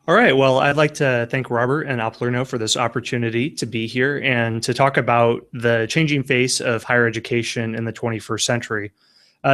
All right. Well, I'd like to thank Robert and Oplerno for this opportunity to be here and to talk about the changing face of higher education in the 21st century.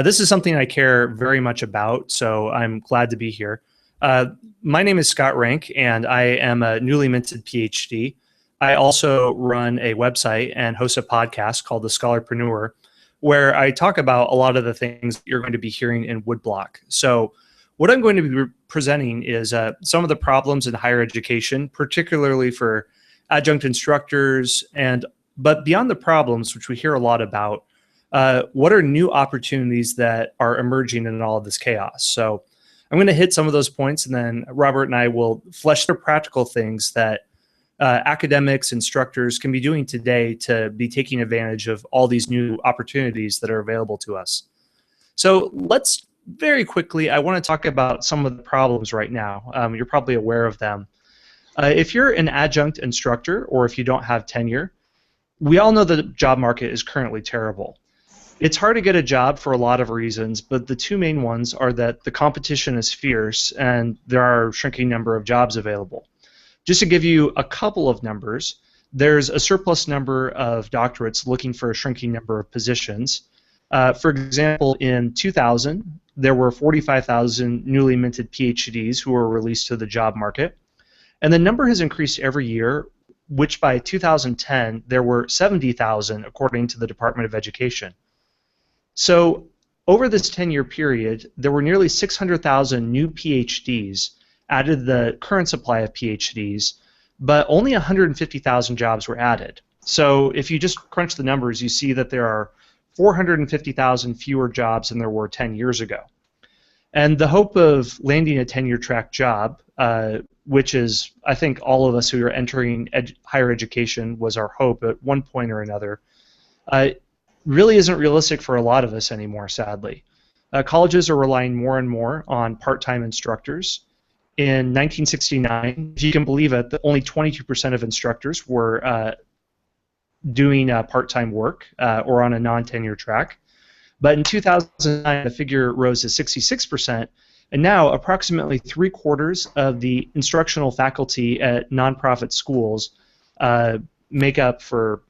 This is something I care very much about, so I'm glad to be here. Uh, my name is Scott Rank, and I am a newly minted PhD. I also run a website and host a podcast called The Scholarpreneur, where I talk about a lot of the things you're going to be hearing in Woodblock. So what I'm going to be presenting is some of the problems in higher education, particularly for adjunct instructors, but beyond the problems, which we hear a lot about, what are new opportunities that are emerging in all of this chaos? So I'm going to hit some of those points, and then Robert and I will flesh the practical things that academics, instructors can be doing today to be taking advantage of all these new opportunities that are available to us. So let's very quickly, I want to talk about some of the problems right now. You're probably aware of them. If you're an adjunct instructor or if you don't have tenure, we all know the job market is currently terrible. It's hard to get a job for a lot of reasons, but the two main ones are that the competition is fierce and there are a shrinking number of jobs available. Just to give you a couple of numbers, there's a surplus number of doctorates looking for a shrinking number of positions. For example, in 2000, there were 45,000 newly minted PhDs who were released to the job market. And the number has increased every year, which by 2010, there were 70,000 according to the Department of Education. So over this 10-year period, there were nearly 600,000 new PhDs added to the current supply of PhDs, but only 150,000 jobs were added. So if you just crunch the numbers, you see that there are 450,000 fewer jobs than there were 10 years ago. And the hope of landing a tenure track job, which is, I think, all of us who are entering higher education was our hope at one point or another, really isn't realistic for a lot of us anymore, sadly. Colleges are relying more and more on part-time instructors. In 1969, if you can believe it, only 22% of instructors were doing part-time work or on a non-tenure track. But in 2009, the figure rose to 66%, and now approximately 3/4 of the instructional faculty at nonprofit schools make up for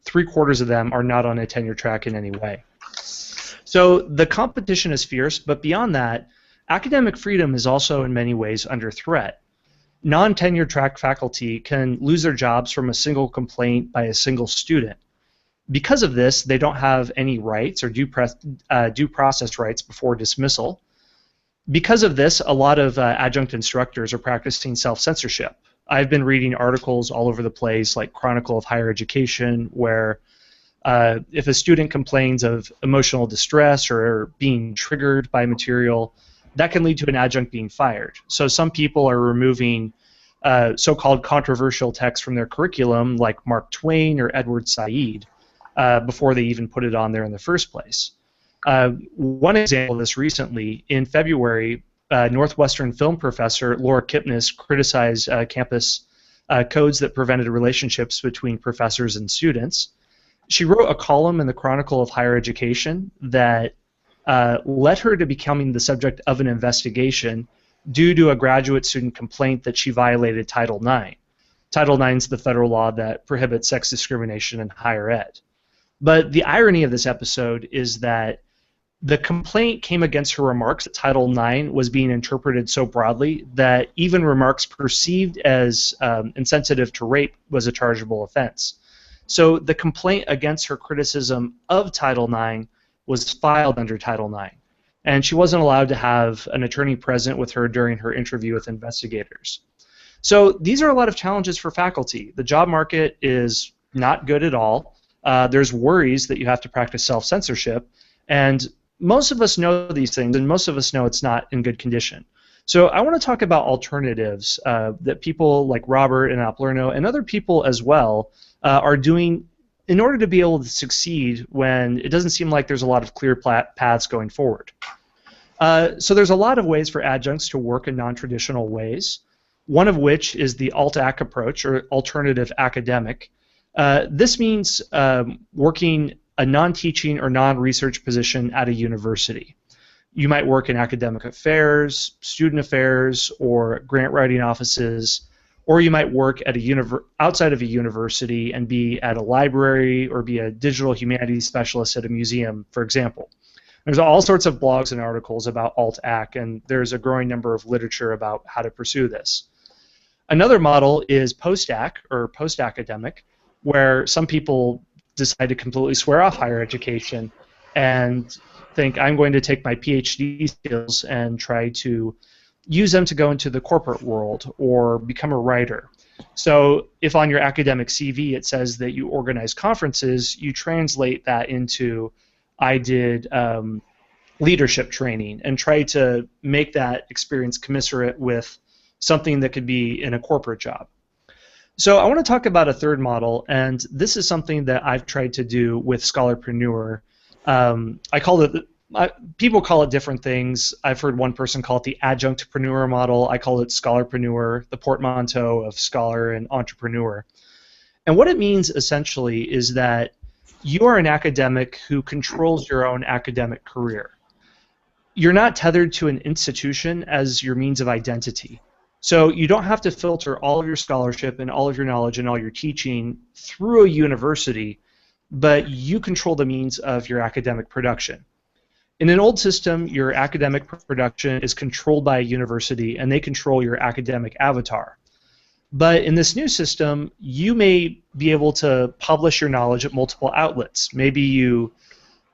3/4 of them are not on a tenure track in any way. So the competition is fierce, but beyond that, academic freedom is also in many ways under threat. Non-tenure track faculty can lose their jobs from a single complaint by a single student. Because of this, they don't have any rights or due process rights before dismissal. Because of this, a lot of adjunct instructors are practicing self-censorship. I've been reading articles all over the place, like Chronicle of Higher Education, where if a student complains of emotional distress or being triggered by material, that can lead to an adjunct being fired. So some people are removing so-called controversial texts from their curriculum, like Mark Twain or Edward Said, before they even put it on there in the first place. One example of this recently, in February, Northwestern film professor Laura Kipnis criticized campus codes that prevented relationships between professors and students. She wrote a column in the Chronicle of Higher Education that led her to becoming the subject of an investigation due to a graduate student complaint that she violated Title IX. Title IX is the federal law that prohibits sex discrimination in higher ed. But the irony of this episode is that the complaint came against her remarks that Title IX was being interpreted so broadly that even remarks perceived as insensitive to rape was a chargeable offense. So the complaint against her criticism of Title IX was filed under Title IX, and she wasn't allowed to have an attorney present with her during her interview with investigators. So these are a lot of challenges for faculty. The job market is not good at all. There's worries that you have to practice self-censorship, and most of us know these things, and most of us know it's not in good condition. So I want to talk about alternatives that people like Robert and Oplerno and other people as well are doing in order to be able to succeed when it doesn't seem like there's a lot of clear paths going forward. So there's a lot of ways for adjuncts to work in non-traditional ways, one of which is the alt-ac approach, or alternative academic. This means working a non-teaching or non-research position at a university. You might work in academic affairs, student affairs, or grant writing offices, or you might work at outside of a university and be at a library or be a digital humanities specialist at a museum, for example. There's all sorts of blogs and articles about alt-ac, and there's a growing number of literature about how to pursue this. Another model is post-ac, or post-academic, where some people decide to completely swear off higher education and think, I'm going to take my PhD skills and try to use them to go into the corporate world or become a writer. So if on your academic CV it says that you organize conferences, you translate that into, I did leadership training, and try to make that experience commensurate with something that could be in a corporate job. So I want to talk about a third model, and this is something that I've tried to do with Scholarpreneur. I call it, people call it different things. I've heard one person call it the Adjunctpreneur model. I call it Scholarpreneur, the portmanteau of scholar and entrepreneur. And what it means essentially is that you are an academic who controls your own academic career. You're not tethered to an institution as your means of identity. So you don't have to filter all of your scholarship and all of your knowledge and all your teaching through a university, but you control the means of your academic production. In an old system, your academic production is controlled by a university, and they control your academic avatar. But in this new system, you may be able to publish your knowledge at multiple outlets. Maybe you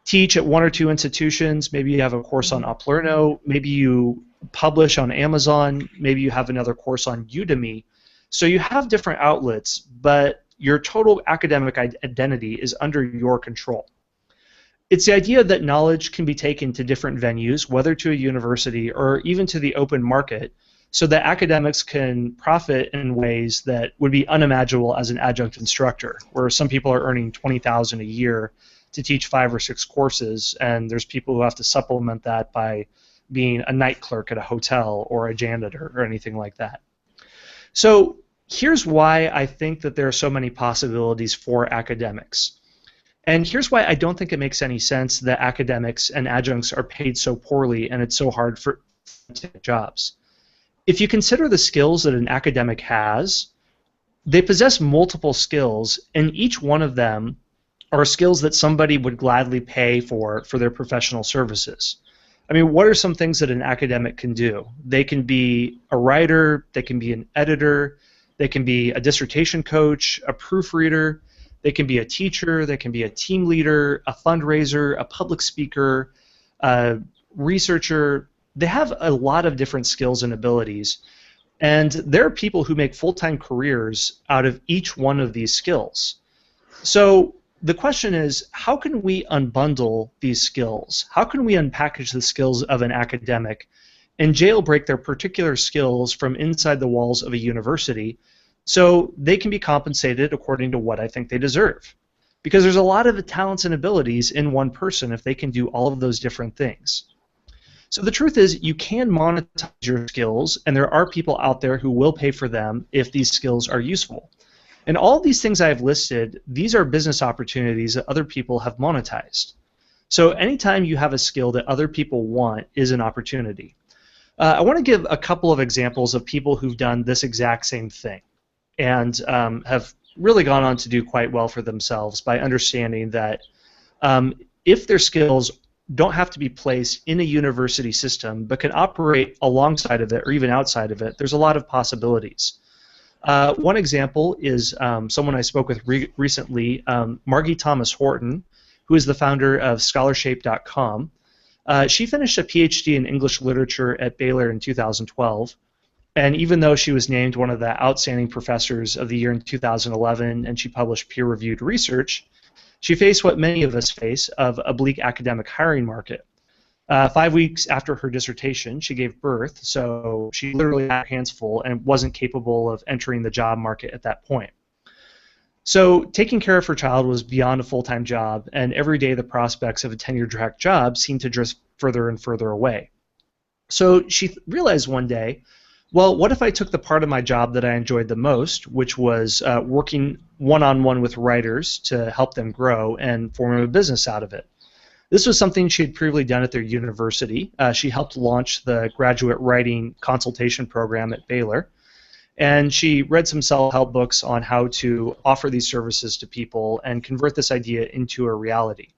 teach at one or two institutions, maybe you have a course on Oplerno, maybe you publish on Amazon, maybe you have another course on Udemy. So you have different outlets, but your total academic identity is under your control. It's the idea that knowledge can be taken to different venues, whether to a university or even to the open market, so that academics can profit in ways that would be unimaginable as an adjunct instructor, where some people are earning $20,000 a year to teach 5 or 6 courses, and there's people who have to supplement that by being a night clerk at a hotel or a janitor or anything like that. So here's why I think that there are so many possibilities for academics. And here's why I don't think it makes any sense that academics and adjuncts are paid so poorly and it's so hard for them to get jobs. If you consider the skills that an academic has, they possess multiple skills, and each one of them are skills that somebody would gladly pay for their professional services. I mean, what are some things that an academic can do? They can be a writer, they can be an editor, they can be a dissertation coach, a proofreader, they can be a teacher, they can be a team leader, a fundraiser, a public speaker, a researcher. They have a lot of different skills and abilities, and there are people who make full-time careers out of each one of these skills. So the question is, how can we unbundle these skills? How can we unpackage the skills of an academic and jailbreak their particular skills from inside the walls of a university so they can be compensated according to what I think they deserve? Because there's a lot of talents and abilities in one person if they can do all of those different things. So the truth is, you can monetize your skills, and there are people out there who will pay for them if these skills are useful. And all these things I have listed, these are business opportunities that other people have monetized. So anytime you have a skill that other people want is an opportunity. I want to give a couple of examples of people who've done this exact same thing and have really gone on to do quite well for themselves by understanding that if their skills don't have to be placed in a university system but can operate alongside of it or even outside of it, there's a lot of possibilities. One example is someone I spoke with recently, Margie Thomas Horton, who is the founder of Scholarshape.com. She finished a PhD in English literature at Baylor in 2012, and even though she was named one of the outstanding professors of the year in 2011 and she published peer-reviewed research, she faced what many of us face of a bleak academic hiring market. 5 weeks after her dissertation, she gave birth, so she literally had her hands full and wasn't capable of entering the job market at that point. So taking care of her child was beyond a full-time job, and every day the prospects of a tenure-track job seemed to drift further and further away. So she realized one day, well, what if I took the part of my job that I enjoyed the most, which was working one-on-one with writers to help them grow and form a business out of it? This was something she had previously done at their university. She helped launch the graduate writing consultation program at Baylor, and she read some self-help books on how to offer these services to people and convert this idea into a reality.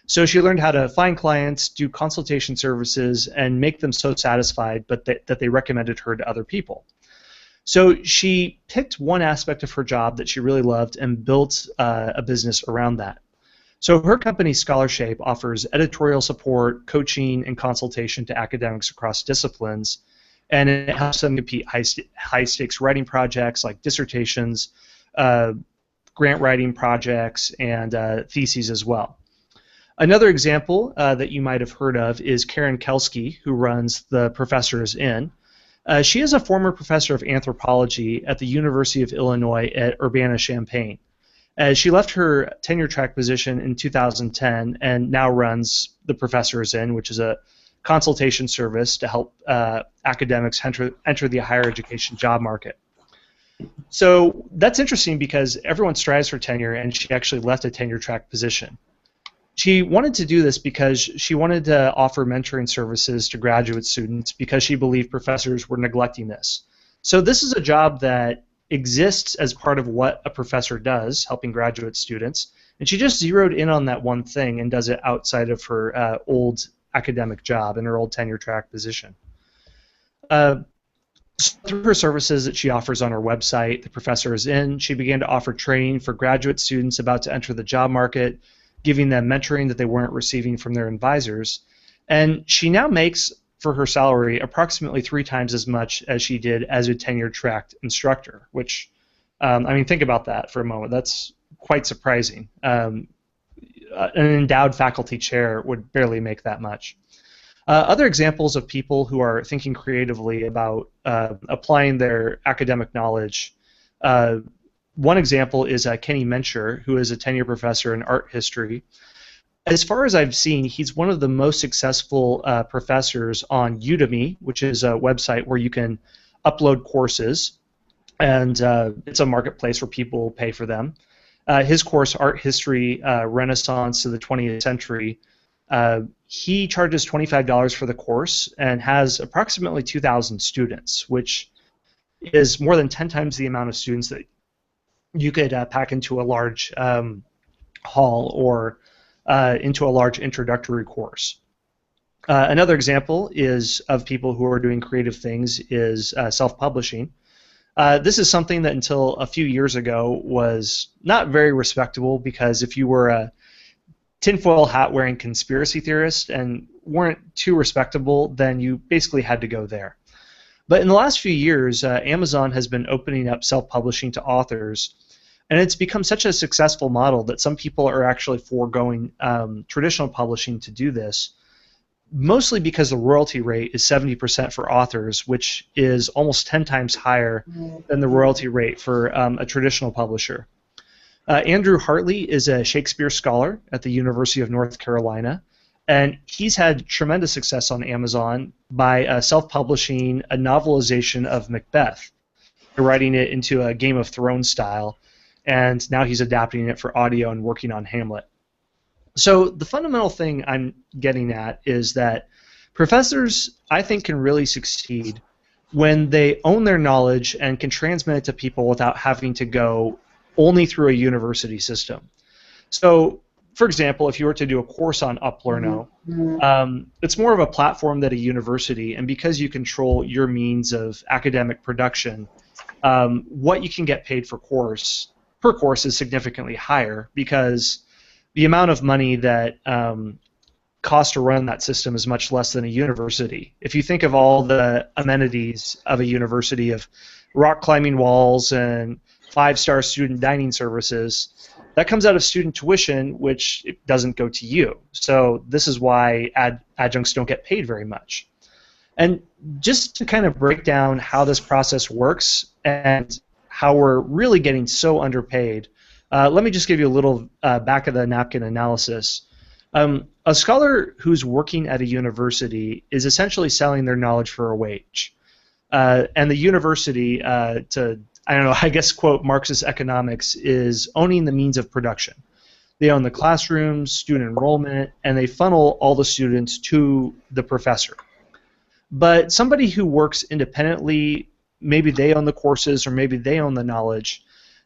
So she learned how to find clients, do consultation services, and make them so satisfied that they recommended her to other people. So she picked one aspect of her job that she really loved and built a business around that. So her company, Scholarshape, offers editorial support, coaching, and consultation to academics across disciplines, and it helps them compete high-stakes writing projects like dissertations, grant writing projects, and theses as well. Another example that you might have heard of is Karen Kelsky, who runs The Professor's Inn. She is a former professor of anthropology at the University of Illinois at Urbana-Champaign. She left her tenure track position in 2010 and now runs The Professor's Inn, which is a consultation service to help academics enter the higher education job market. So that's interesting because everyone strives for tenure, and she actually left a tenure track position. She wanted to do this because she wanted to offer mentoring services to graduate students because she believed professors were neglecting this. So this is a job that exists as part of what a professor does, helping graduate students, and she just zeroed in on that one thing and does it outside of her old academic job and her old tenure track position. Through her services that she offers on her website, The Professor's Inn, she began to offer training for graduate students about to enter the job market, giving them mentoring that they weren't receiving from their advisors. And she now makes, for her salary, approximately 3 times as much as she did as a tenure-track instructor, which, I mean, think about that for a moment. That's quite surprising. An endowed faculty chair would barely make that much. Other examples of people who are thinking creatively about applying their academic knowledge, one example is Kenny Mencher, who is a tenure professor in art history. As far as I've seen, he's one of the most successful professors on Udemy, which is a website where you can upload courses, and it's a marketplace where people pay for them. His course, Art History, Renaissance to the 20th Century, he charges $25 for the course and has approximately 2,000 students, which is more than 10 times the amount of students that you could pack into a large hall or into a large introductory course. Another example is of people who are doing creative things is self-publishing. This is something that until a few years ago was not very respectable, because if you were a tinfoil hat wearing conspiracy theorist and weren't too respectable, then you basically had to go there. But in the last few years, Amazon has been opening up self-publishing to authors, and it's become such a successful model that some people are actually foregoing traditional publishing to do this, mostly because the royalty rate is 70% for authors, which is almost 10 times higher than the royalty rate for a traditional publisher. Andrew Hartley is a Shakespeare scholar at the University of North Carolina, and he's had tremendous success on Amazon by self-publishing a novelization of Macbeth, writing it into a Game of Thrones style, and now he's adapting it for audio and working on Hamlet. So the fundamental thing I'm getting at is that professors, I think, can really succeed when they own their knowledge and can transmit it to people without having to go only through a university system. So, for example, if you were to do a course on Oplerno, it's more of a platform than a university, and because you control your means of academic production, what you can get paid per course is significantly higher, because the amount of money that costs to run that system is much less than a university. If you think of all the amenities of a university, of rock climbing walls and 5-star student dining services, that comes out of student tuition, which it doesn't go to you. So this is why adjuncts don't get paid very much. And just to kind of break down how this process works and how we're really getting so underpaid, let me just give you a little back of the napkin analysis. A scholar who's working at a university is essentially selling their knowledge for a wage. And the university, I don't know, I guess, quote, Marxist economics, is owning the means of production. They own the classrooms, student enrollment, and they funnel all the students to the professor. But somebody who works independently, maybe they own the courses or maybe they own the knowledge,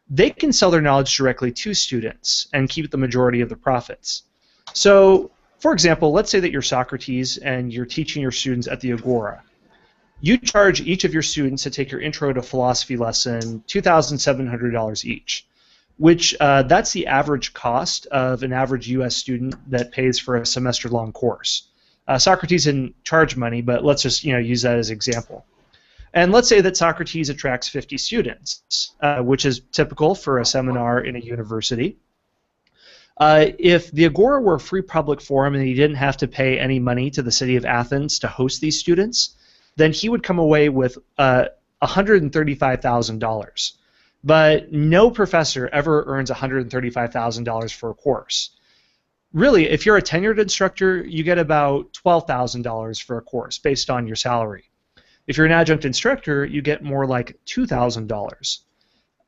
they can sell their knowledge directly to students and keep the majority of the profits. So, for example, let's say that you're Socrates and you're teaching your students at the Agora. You charge each of your students to take your intro to philosophy lesson $2,700 each, which that's the average cost of an average US student that pays for a semester-long course. Socrates didn't charge money, but let's just use that as an example. And let's say that Socrates attracts 50 students, which is typical for a seminar in a university. If the Agora were a free public forum and he didn't have to pay any money to the city of Athens to host these students, then he would come away with $135,000. But no professor ever earns $135,000 for a course. Really, if you're a tenured instructor, you get about $12,000 for a course based on your salary. If you're an adjunct instructor, you get more like $2,000,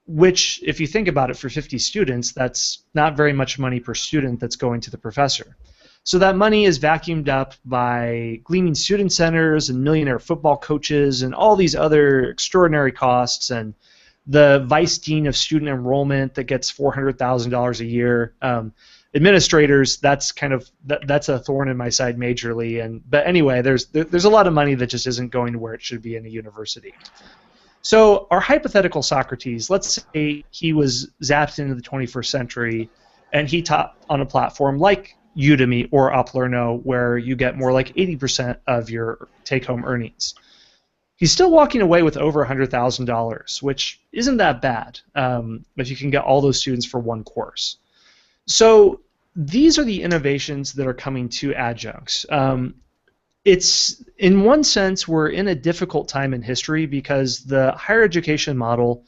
which, if you think about it, for 50 students, that's not very much money per student that's going to the professor. So that money is vacuumed up by gleaming student centers and millionaire football coaches and all these other extraordinary costs, and the vice dean of student enrollment that gets $400,000 a year. Administrators, that's a thorn in my side majorly. But anyway, there's a lot of money that just isn't going to where it should be in a university. So our hypothetical Socrates, let's say he was zapped into the 21st century and he taught on a platform like Udemy or Oplerno, where you get more like 80% of your take-home earnings. He's still walking away with over $100,000, which isn't that bad if you can get all those students for one course. So these are the innovations that are coming to adjuncts. It's, in one sense, we're in a difficult time in history because the higher education model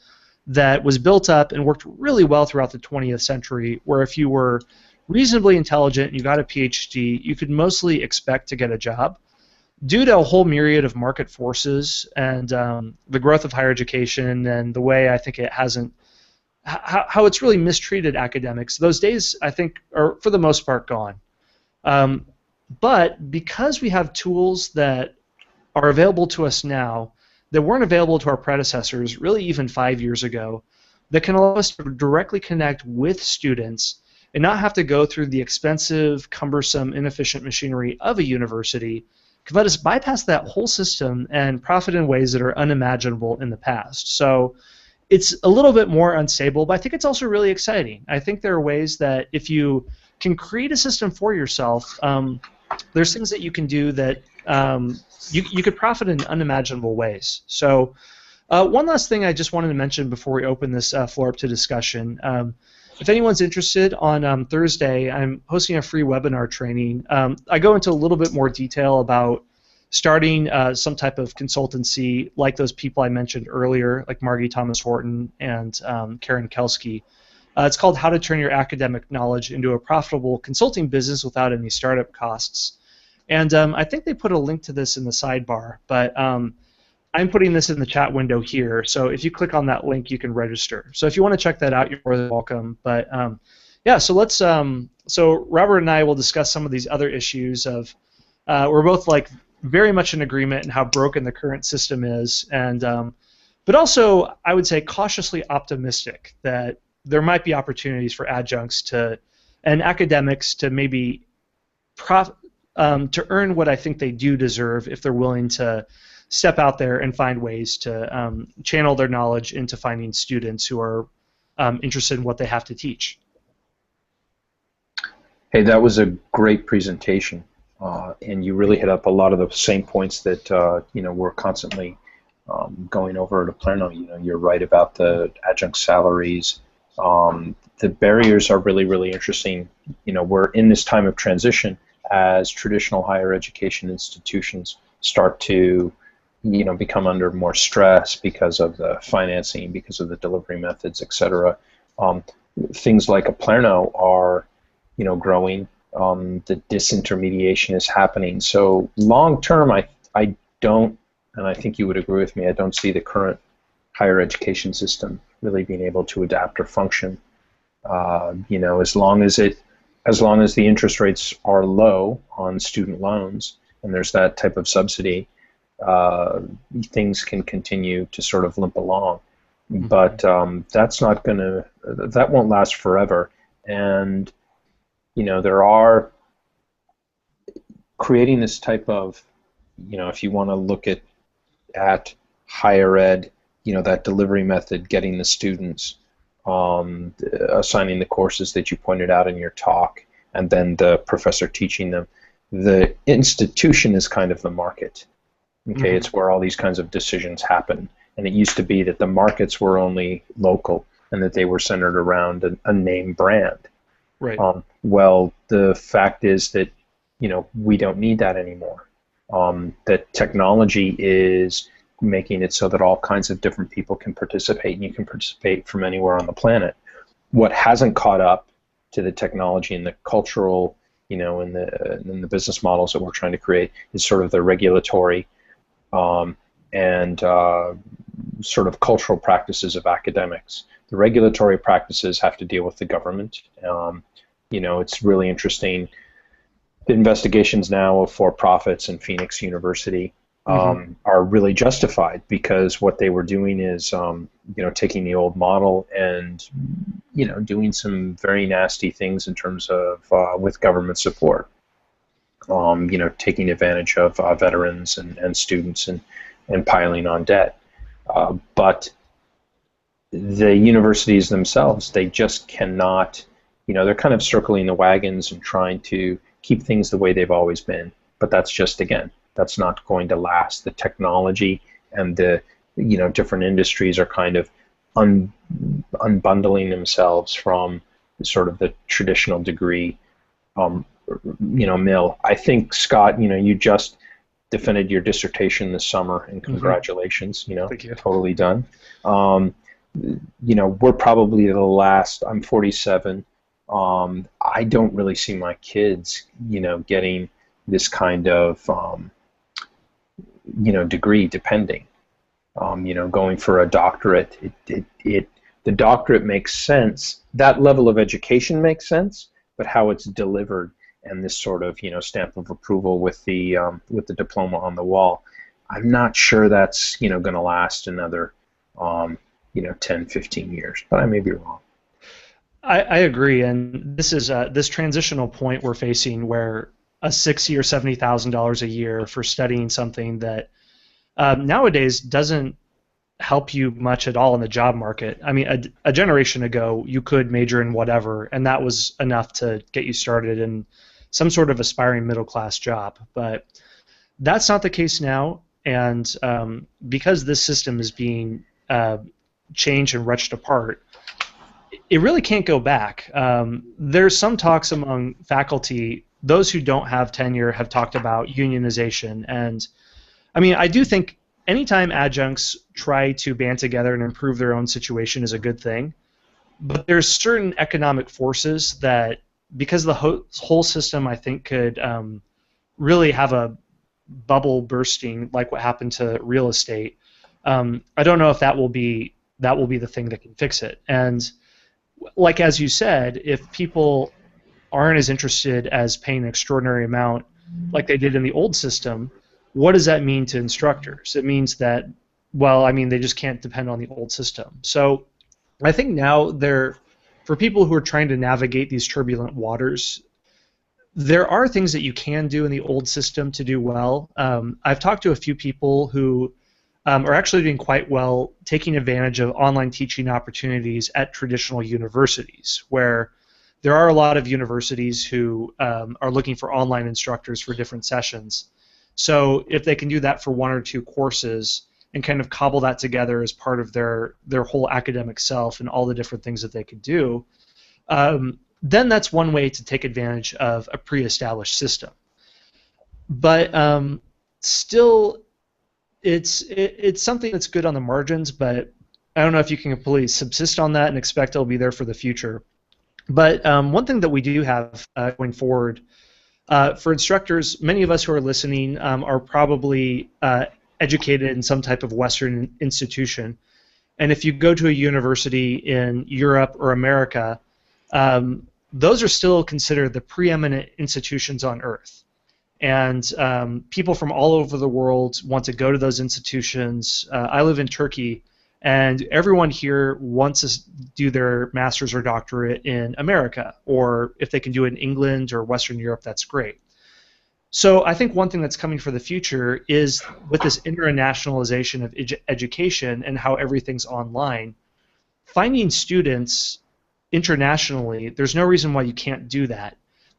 that was built up and worked really well throughout the 20th century, where if you were reasonably intelligent and you got a PhD, you could mostly expect to get a job. Due to a whole myriad of market forces and the growth of higher education and the way I think it hasn't, how it's really mistreated academics, those days I think are for the most part gone. But because we have tools that are available to us now that weren't available to our predecessors really even 5 years ago, that can allow us to directly connect with students and not have to go through the expensive, cumbersome, inefficient machinery of a university, can let us bypass that whole system and profit in ways that are unimaginable in the past. So it's a little bit more unstable, but I think it's also really exciting. I think there are ways that if you can create a system for yourself, there's things that you can do that you could profit in unimaginable ways. So one last thing I just wanted to mention before we open this floor up to discussion. If anyone's interested, on Thursday I'm hosting a free webinar training. I go into a little bit more detail about starting some type of consultancy like those people I mentioned earlier, like Margie Thomas Horton and Karen Kelsky. It's called How to Turn Your Academic Knowledge into a Profitable Consulting Business Without Any Startup Costs. And I think they put a link to this in the sidebar, but I'm putting this in the chat window here, so if you click on that link, you can register. So if you want to check that out, you're more than welcome. But yeah, so let's. So Robert and I will discuss some of these other issues of. We're both like very much in agreement in how broken the current system is, and but also I would say cautiously optimistic that there might be opportunities for adjuncts to and academics to maybe to earn what I think they do deserve if they're willing to step out there and find ways to channel their knowledge into finding students who are interested in what they have to teach. Hey, that was a great presentation, and you really hit up a lot of the same points that we're constantly going over at Oplerno. You're right about the adjunct salaries. The barriers are really, really interesting. We're in this time of transition as traditional higher education institutions start to become under more stress because of the financing, because of the delivery methods, etc. Things like Oplerno are, growing. The disintermediation is happening. So long term, I don't, and I think you would agree with me, I don't see the current higher education system really being able to adapt or function. As long as it as long as the interest rates are low on student loans and there's that type of subsidy, things can continue to sort of limp along. Mm-hmm. But that's not going to, that won't last forever. And, there are creating this type of, if you want to look at higher ed, that delivery method, getting the students, assigning the courses that you pointed out in your talk, and then the professor teaching them. The institution is kind of the market. Okay, mm-hmm. It's where all these kinds of decisions happen. And it used to be that the markets were only local and that they were centered around a name brand. Right. Well, the fact is that, we don't need that anymore. That technology is making it so that all kinds of different people can participate, and you can participate from anywhere on the planet. What hasn't caught up to the technology and the cultural, and the business models that we're trying to create is sort of the regulatory and sort of cultural practices of academics. The regulatory practices have to deal with the government. It's really interesting. The investigations now of for-profits in Phoenix University are really justified, because what they were doing is, taking the old model and, doing some very nasty things in terms of with government support. Taking advantage of veterans and students and piling on debt. But the universities themselves, they just cannot, they're kind of circling the wagons and trying to keep things the way they've always been. But that's just, again, that's not going to last. The technology and the, different industries are kind of unbundling themselves from sort of the traditional degree, mill. I think, Scott, you just defended your dissertation this summer, and congratulations. Thank you. Totally done. We're probably the last. I'm 47. I don't really see my kids, getting this kind of, degree, depending. Going for a doctorate. The doctorate makes sense. That level of education makes sense, but how it's delivered and this sort of, stamp of approval with the diploma on the wall, I'm not sure that's, going to last another, 10, 15 years. But I may be wrong. I agree, and this is this transitional point we're facing, where a $60,000 or $70,000 a year for studying something that nowadays doesn't help you much at all in the job market. I mean, a generation ago, you could major in whatever, and that was enough to get you started in some sort of aspiring middle-class job. But that's not the case now, and because this system is being changed and wrenched apart, it really can't go back. There's some talks among faculty. Those who don't have tenure have talked about unionization, and I mean, I do think anytime adjuncts try to band together and improve their own situation is a good thing, but there's certain economic forces that, because the whole system, I think, could really have a bubble bursting like what happened to real estate. I don't know if that will be the thing that can fix it. And like as you said, if people aren't as interested as paying an extraordinary amount like they did in the old system, what does that mean to instructors? It means that, well, I mean, they just can't depend on the old system. So I think now for people who are trying to navigate these turbulent waters, there are things that you can do in the old system to do well. I've talked to a few people who are actually doing quite well taking advantage of online teaching opportunities at traditional universities, where there are a lot of universities who are looking for online instructors for different sessions. So if they can do that for one or two courses and kind of cobble that together as part of their whole academic self and all the different things that they could do, then that's one way to take advantage of a pre-established system. But still, it's something that's good on the margins, but I don't know if you can completely subsist on that and expect it'll be there for the future. But one thing that we do have going forward for instructors, many of us who are listening are probably educated in some type of Western institution. And if you go to a university in Europe or America, those are still considered the preeminent institutions on earth. And people from all over the world want to go to those institutions. I live in Turkey, and everyone here wants to do their master's or doctorate in America, or if they can do it in England or Western Europe, that's great. So I think one thing that's coming for the future is with this internationalization of education and how everything's online, finding students internationally, there's no reason why you can't do that.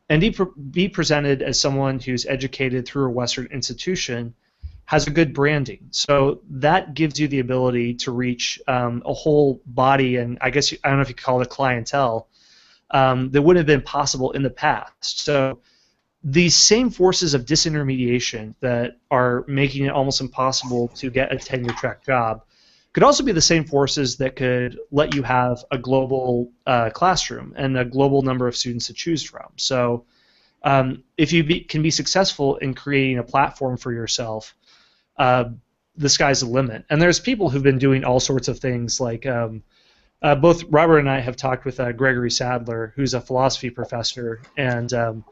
And be presented as someone who's educated through a Western institution, has a good branding. So that gives you the ability to reach a whole body, and I guess, I don't know if you call it a clientele, that wouldn't have been possible in the past. So these same forces of disintermediation that are making it almost impossible to get a tenure track job could also be the same forces that could let you have a global classroom and a global number of students to choose from. So if you can be successful in creating a platform for yourself, the sky's the limit. And there's people who've been doing all sorts of things, like both Robert and I have talked with Gregory Sadler, who's a philosophy professor, and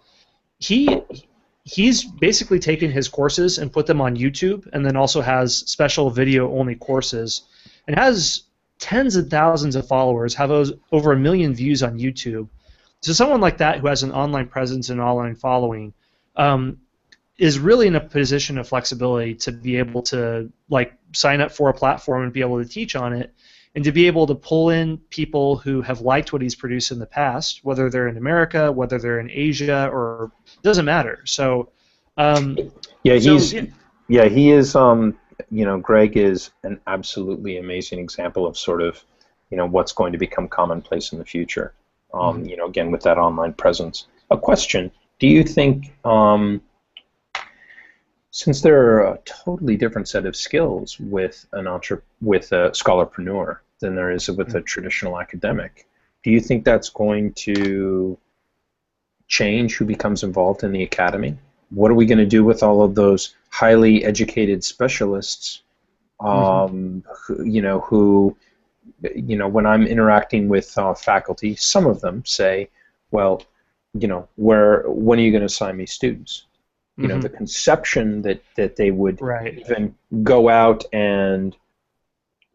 he's basically taken his courses and put them on YouTube, and then also has special video-only courses, and has tens of thousands of followers, have over 1 million views on YouTube. So someone like that who has an online presence and online following is really in a position of flexibility to be able to sign up for a platform and be able to teach on it, and to be able to pull in people who have liked what he's produced in the past, whether they're in America, whether they're in Asia, or it doesn't matter. So, he is. Greg is an absolutely amazing example of sort of, what's going to become commonplace in the future. Again, with that online presence. A question: do you think, since there are a totally different set of skills with a scholarpreneur than there is with a traditional academic, do you think that's going to change who becomes involved in the academy? What are we going to do with all of those highly educated specialists, who, when I'm interacting with faculty, some of them say, well, when are you going to assign me students? The conception that they would even go out and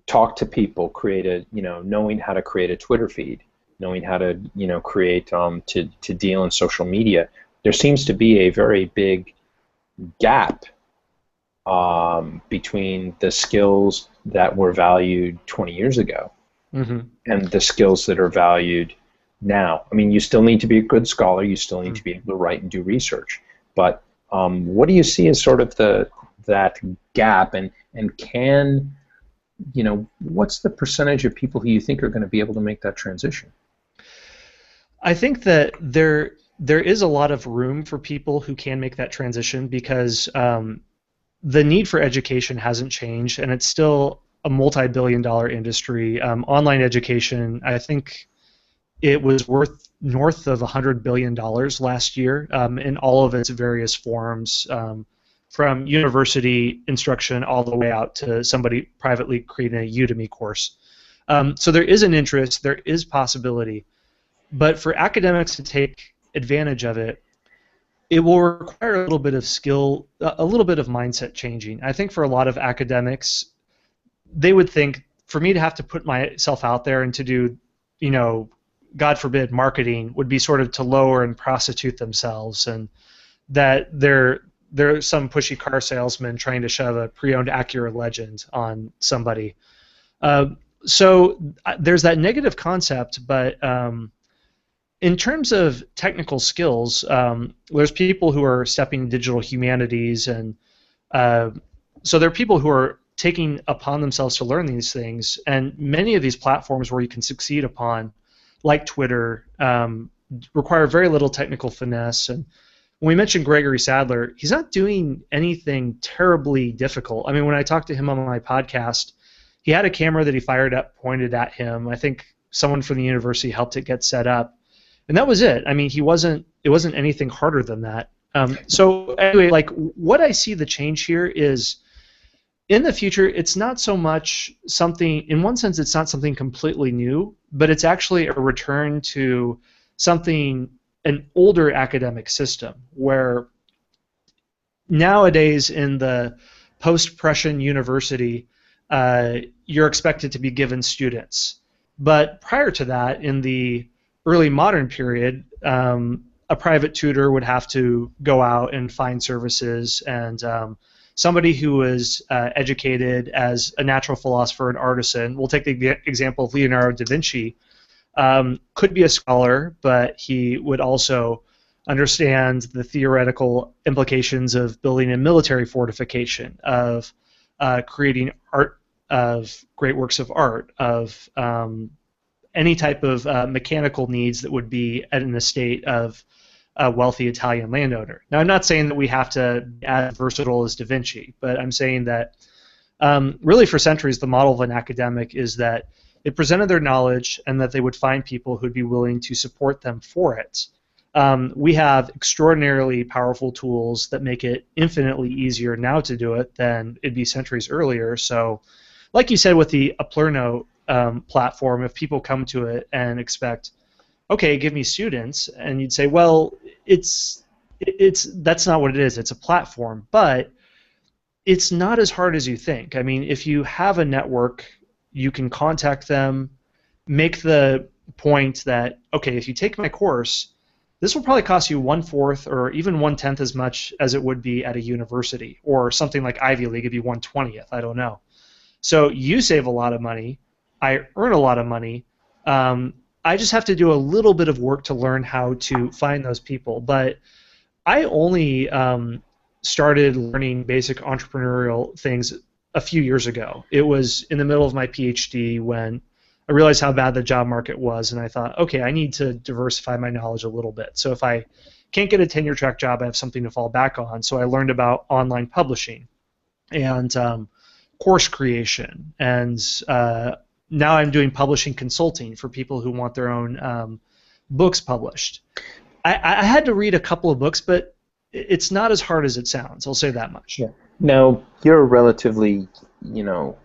talk to people, knowing how to create a Twitter feed, knowing how to, create, to deal in social media. There seems to be a very big gap between the skills that were valued 20 years ago and the skills that are valued now. I mean, you still need to be a good scholar, you still need to be able to write and do research, but what do you see as sort of that gap, and can, what's the percentage of people who you think are going to be able to make that transition? I think that there is a lot of room for people who can make that transition, because the need for education hasn't changed, and it's still a multi-billion-dollar industry. Online education, I think it was worth north of $100 billion last year in all of its various forms, from university instruction all the way out to somebody privately creating a Udemy course. So there is an interest, there is possibility, but for academics to take advantage of it, it will require a little bit of skill, a little bit of mindset changing. I think for a lot of academics, they would think, for me to have to put myself out there and to do, God forbid, marketing, would be sort of to lower and prostitute themselves, and that they're some pushy car salesman trying to shove a pre-owned Acura Legend on somebody. So there's that negative concept, but in terms of technical skills, there's people who are stepping in digital humanities, and so there are people who are taking upon themselves to learn these things, and many of these platforms where you can succeed upon, like Twitter, require very little technical finesse. And when we mentioned Gregory Sadler, he's not doing anything terribly difficult. I mean, when I talked to him on my podcast, he had a camera that he fired up, pointed at him. I think someone from the university helped it get set up, and that was it. I mean, it wasn't anything harder than that. So anyway, what I see the change here is, in the future, it's not so much something, in one sense, it's not something completely new, but it's actually a return to an older academic system where nowadays in the post-Prussian university, you're expected to be given students. But prior to that, in the early modern period, a private tutor would have to go out and find services, and somebody who was educated as a natural philosopher and artisan, we'll take the example of Leonardo da Vinci, could be a scholar, but he would also understand the theoretical implications of building a military fortification, of creating art, of great works of art, of any type of mechanical needs that would be at an estate of a wealthy Italian landowner. Now, I'm not saying that we have to be as versatile as Da Vinci, but I'm saying that really for centuries the model of an academic is that they presented their knowledge and that they would find people who'd be willing to support them for it. We have extraordinarily powerful tools that make it infinitely easier now to do it than it'd be centuries earlier. So, like you said with the Oplerno platform, if people come to it and expect, okay, give me students, and you'd say, well, that's not what it is. It's a platform, but it's not as hard as you think. I mean, if you have a network, you can contact them, make the point that, okay, if you take my course, this will probably cost you 1/4 or even 1/10 as much as it would be at a university, or something like Ivy League would be 1/20th. I don't know. So you save a lot of money. I earn a lot of money. I just have to do a little bit of work to learn how to find those people. But I only started learning basic entrepreneurial things a few years ago. It was in the middle of my PhD when I realized how bad the job market was, and I thought, okay, I need to diversify my knowledge a little bit. So if I can't get a tenure track job, I have something to fall back on. So I learned about online publishing and course creation, and now I'm doing publishing consulting for people who want their own books published. I had to read a couple of books, but it's not as hard as it sounds. I'll say that much. Yeah. Now you're a relatively young,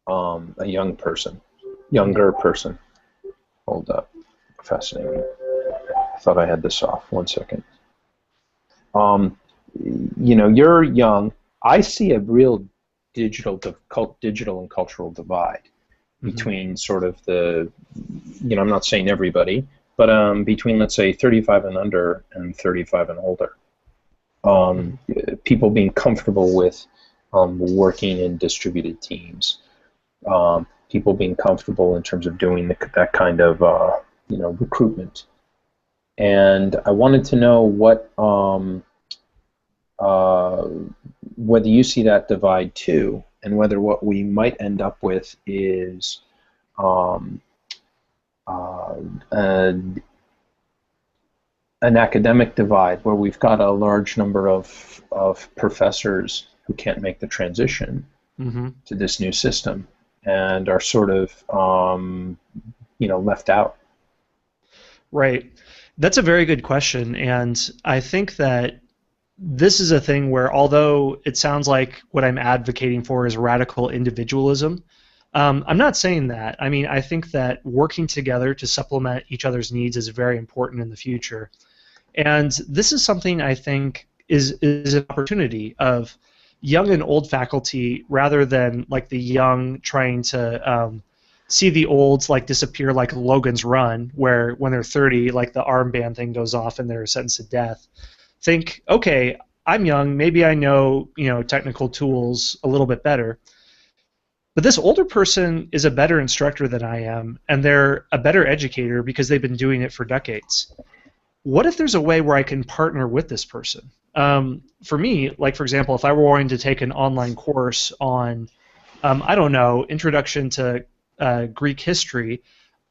a younger person. Hold up, fascinating. I thought I had this off. 1 second. You're young. I see a real digital and cultural divide between sort of the, I'm not saying everybody, but between, let's say, 35 and under and 35 and older. People being comfortable with working in distributed teams. People being comfortable in terms of doing that kind of recruitment. And I wanted to know whether you see that divide too, and whether what we might end up with is an academic divide where we've got a large number of professors who can't make the transition to this new system and are sort of left out. Right. That's a very good question, and I think that this is a thing where, although it sounds like what I'm advocating for is radical individualism, I'm not saying that. I mean, I think that working together to supplement each other's needs is very important in the future. And this is something I think is an opportunity of young and old faculty, rather than like the young trying to see the olds like disappear like Logan's Run, where when they're 30, like the armband thing goes off and they're sentenced to death. Think, okay, I'm young, maybe I know, technical tools a little bit better. But this older person is a better instructor than I am, and they're a better educator because they've been doing it for decades. What if there's a way where I can partner with this person? For me, like for example, if I were wanting to take an online course on, I don't know, introduction to Greek history,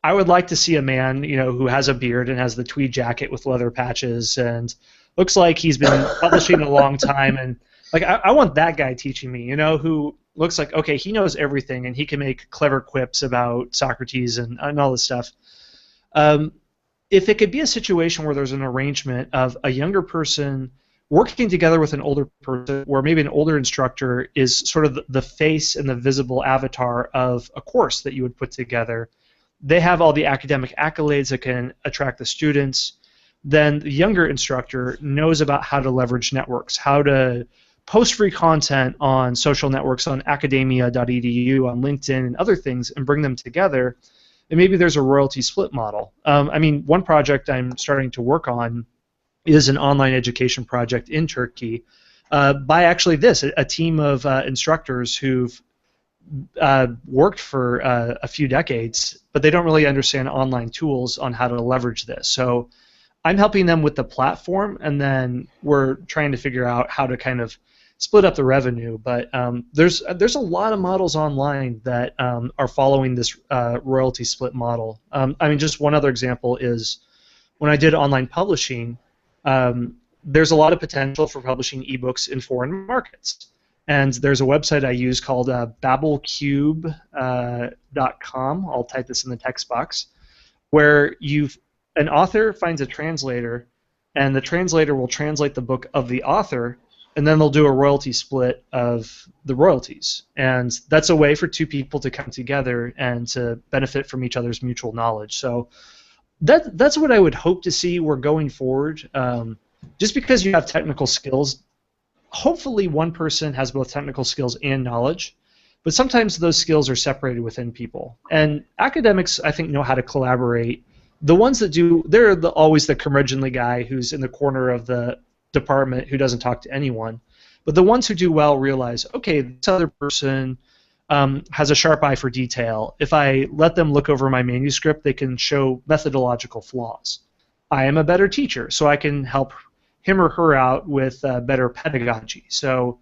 I would like to see a man, who has a beard and has the tweed jacket with leather patches and looks like he's been publishing a long time, and like I want that guy teaching me, who looks like, okay, he knows everything and he can make clever quips about Socrates and all this stuff. If it could be a situation where there's an arrangement of a younger person working together with an older person, where maybe an older instructor is sort of the face and the visible avatar of a course that you would put together, they have all the academic accolades that can attract the students. Then the younger instructor knows about how to leverage networks, how to post free content on social networks, on academia.edu, on LinkedIn, and other things, and bring them together. And maybe there's a royalty split model. I mean, one project I'm starting to work on is an online education project in Turkey by actually a team of instructors who've worked for a few decades, but they don't really understand online tools on how to leverage this. So I'm helping them with the platform, and then we're trying to figure out how to kind of split up the revenue. But there's a lot of models online that are following this royalty split model. I mean, just one other example is when I did online publishing, there's a lot of potential for publishing ebooks in foreign markets. And there's a website I use called babelcube.com. I'll type this in the text box, where an author finds a translator, and the translator will translate the book of the author, and then they'll do a royalty split of the royalties. And that's a way for two people to come together and to benefit from each other's mutual knowledge. So that's what I would hope to see we're going forward. Just because you have technical skills, hopefully one person has both technical skills and knowledge, but sometimes those skills are separated within people. And academics, I think, know how to collaborate. The ones that do, they're always the curmudgeonly guy who's in the corner of the department who doesn't talk to anyone. But the ones who do well realize, okay, this other person has a sharp eye for detail. If I let them look over my manuscript, they can show methodological flaws. I am a better teacher, so I can help him or her out with better pedagogy. So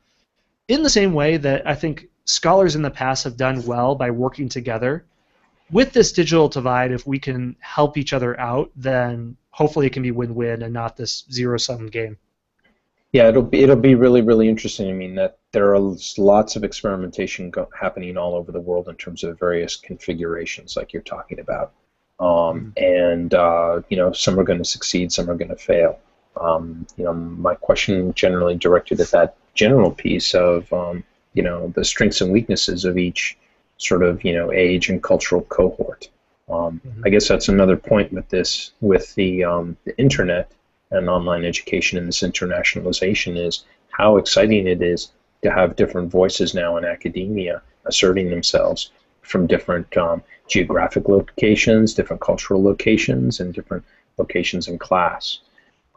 in the same way that I think scholars in the past have done well by working together, with this digital divide, if we can help each other out, then hopefully it can be win-win and not this zero-sum game. Yeah, it'll be really, really interesting. I mean, that there are lots of experimentation happening all over the world in terms of various configurations, like you're talking about. And you know, some are going to succeed, some are going to fail. You know, my question generally directed at that general piece of you know, the strengths and weaknesses of each sort of, you know, age and cultural cohort. I guess that's another point with this, with the internet and online education and this internationalization, is how exciting it is to have different voices now in academia asserting themselves from different geographic locations, different cultural locations, and different locations in class,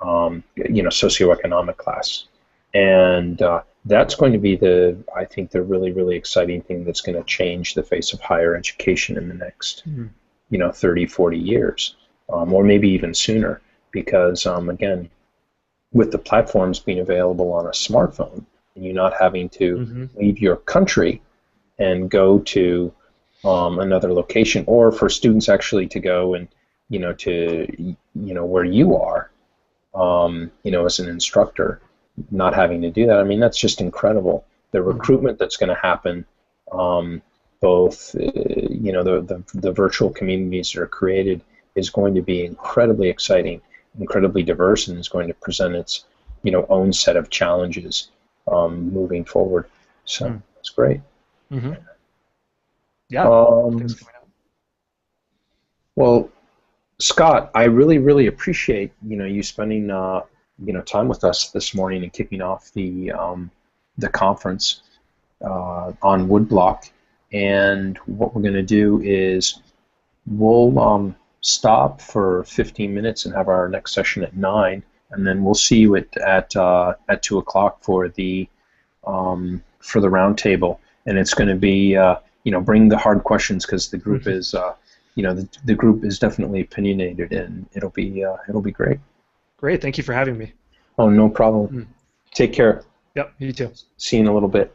you know, socioeconomic class. And that's going to be I think the really, really exciting thing that's going to change the face of higher education in the next, you know, 30, 40 years, or maybe even sooner. Because, again, with the platforms being available on a smartphone, and you not having to leave your country and go to another location, or for students actually to go and, you know, to, you know, where you are, you know, as an instructor, not having to do that, I mean, that's just incredible. The recruitment that's going to happen, both, you know, the virtual communities that are created is going to be incredibly exciting, incredibly diverse, and is going to present its, you know, own set of challenges moving forward. So it's great. Yeah. Well, Scott, I really, really appreciate, you know, you spending you know, time with us this morning and kicking off the conference on Woodblock. And what we're going to do is we'll stop for 15 minutes and have our next session at 9, and then we'll see you at 2 o'clock for the roundtable. And it's going to be you know, bring the hard questions, because the group is you know, the group is definitely opinionated, and it'll be great. Great, thank you for having me. Oh, no problem. Take care. Yep, you too. See you in a little bit.